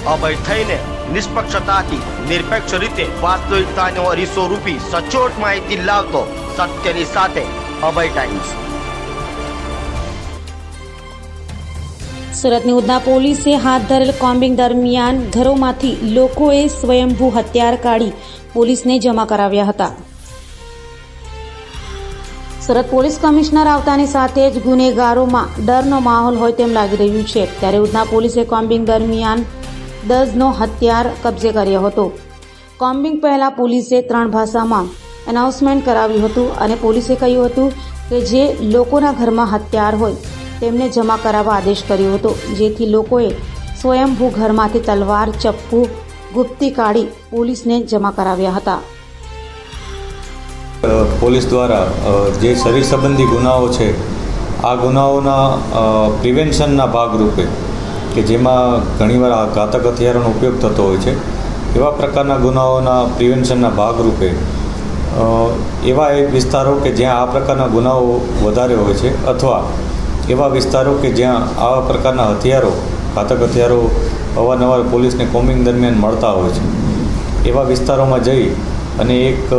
અભય થઈને નિષ્પક્ષતાથી નિરપેક્ષ રીતે વાસ્તવિકતાનો અરીસો રૂપી સચોટ માહિતી લાવતો સત્યની સાથે અભય ટાઈમ્સ। સુરતની ઉધના પોલીસે હાથ ધરેલ કોમ્બિંગ દરમિયાન ઘરોમાંથી લોકોએ સ્વયંભૂ હથિયાર કાઢી પોલીસને જમા કરાવ્યા હતા। સુરત પોલીસ કમિશનર આવતાની સાથે જ ગુનેગારોમાં ડરનો માહોલ હોય તેમ લાગી રહ્યું છે। ત્યારે ઉધના પોલીસે કોમ્બિંગ દરમિયાન 10નો હથિયાર કબજે કર્યો હતો। કોમ્બિંગ પહેલા પોલીસે 3 ભાષામાં એનાઉન્સમેન્ટ કરાવ્યું હતું અને પોલીસે કહ્યું હતું કે જે લોકોના ઘરમાં હથિયાર હોય તેમને જમા કરાવવા આદેશ કર્યો હતો, જેથી લોકોએ સ્વયંભૂ ઘરમાંથી તલવાર, ચપ્પુ, ગુપ્તી કાઢી પોલીસને જમા કરાવ્યા હતા। પોલીસ દ્વારા જે શરીર સંબંધી ગુનાઓ છે આ ગુનાઓના પ્રિવેન્શનના ભાગરૂપે કે જેમાં ઘણીવાર ઘાતક હથિયારોનો ઉપયોગ થતો હોય છે, એવા પ્રકારના ગુનાઓના પ્રિવેન્શનના ભાગરૂપે એવા વિસ્તારો કે જ્યાં આ પ્રકારના ગુનાઓ વધારે હોય છે અથવા એવા વિસ્તારો કે જ્યાં આવા પ્રકારના હથિયારો, ઘાતક હથિયારો અવારનવાર પોલીસને કોમ્બિંગ દરમિયાન મળતા હોય છે, એવા વિસ્તારોમાં જઈ અને એક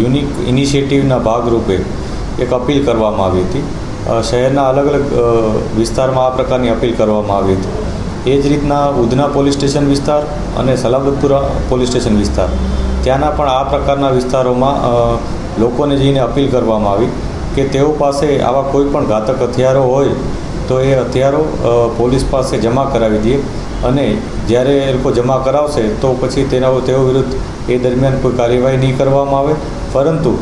યુનિક ઇનિશિયેટિવના ભાગરૂપે એક અપીલ કરવામાં આવી હતી। શહેરના અલગ અલગ વિસ્તારમાં આ પ્રકારની અપીલ કરવામાં આવી હતી। એ જ રીતના ઉધના પોલીસ સ્ટેશન વિસ્તાર અને સલાબતપુરા પોલીસ સ્ટેશન વિસ્તાર ત્યાંના પણ આ પ્રકારના વિસ્તારોમાં લોકોને જઈને અપીલ કરવામાં આવી કે તેઓ પાસે આવા કોઈ પણ ઘાતક હથિયારો હોય તો એ હથિયારો પોલીસ પાસે જમા કરાવી દે અને જ્યારે એ લોકો જમા કરાવશે તો પછી તેઓ વિરુદ્ધ એ દરમિયાન કોઈ કાર્યવાહી નહીં કરવામાં આવે, પરંતુ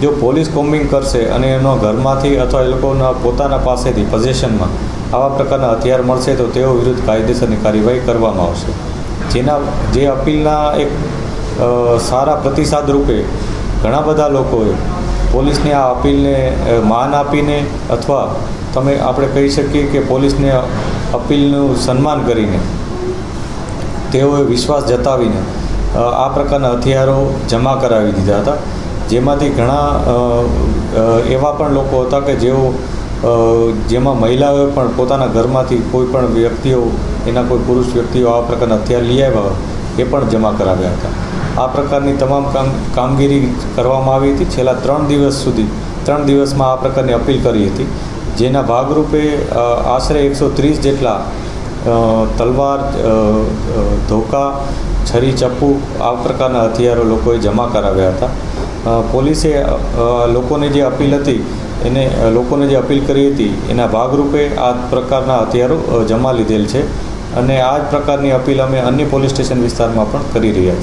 જો પોલીસ કોમ્બિંગ કરશે અને એનો ઘરમાંથી અથવા એ લોકોના પોતાના પાસેથી પોઝેશનમાં આવા પ્રકારના હથિયાર મળશે તો તેઓ વિરુદ્ધ કાયદેસરની કાર્યવાહી કરવામાં આવશે। જે અપીલના એક સારા પ્રતિસાદ રૂપે ઘણા બધા લોકોએ પોલીસની આ અપીલને માન આપીને અથવા આપણે કહી શકીએ કે પોલીસને અપીલનું સન્માન કરીને તેઓએ વિશ્વાસ જતાવીને આ પ્રકારના હથિયારો જમા કરાવી દીધા હતા, જેમાંથી ઘણા એવા પણ લોકો હતા કે જેમાં મહિલાઓએ પણ પોતાના ઘરમાંથી કોઈ પણ વ્યક્તિઓ, એના કોઈ પુરુષ વ્યક્તિઓ આ પ્રકારના હથિયાર લઈ આવ્યા એ પણ જમા કરાવ્યા હતા। આ પ્રકારની તમામ કામગીરી કરવામાં આવી હતી। છેલ્લા 3 દિવસમાં આ પ્રકારની અપીલ કરી હતી, જેના ભાગરૂપે આશરે 130 જેટલા તલવાર, ધોકા, છરી, ચપ્પુ આ પ્રકારના હથિયારો લોકોએ જમા કરાવ્યા હતા। પોલીસે લોકોને જે અપીલ કરી હતી એના ભાગરૂપે આ પ્રકારના હથિયારો જમા લીધેલ છે અને આ જ પ્રકારની અપીલ અમે અન્ય પોલીસ સ્ટેશન વિસ્તારમાં પણ કરી રહ્યા છીએ।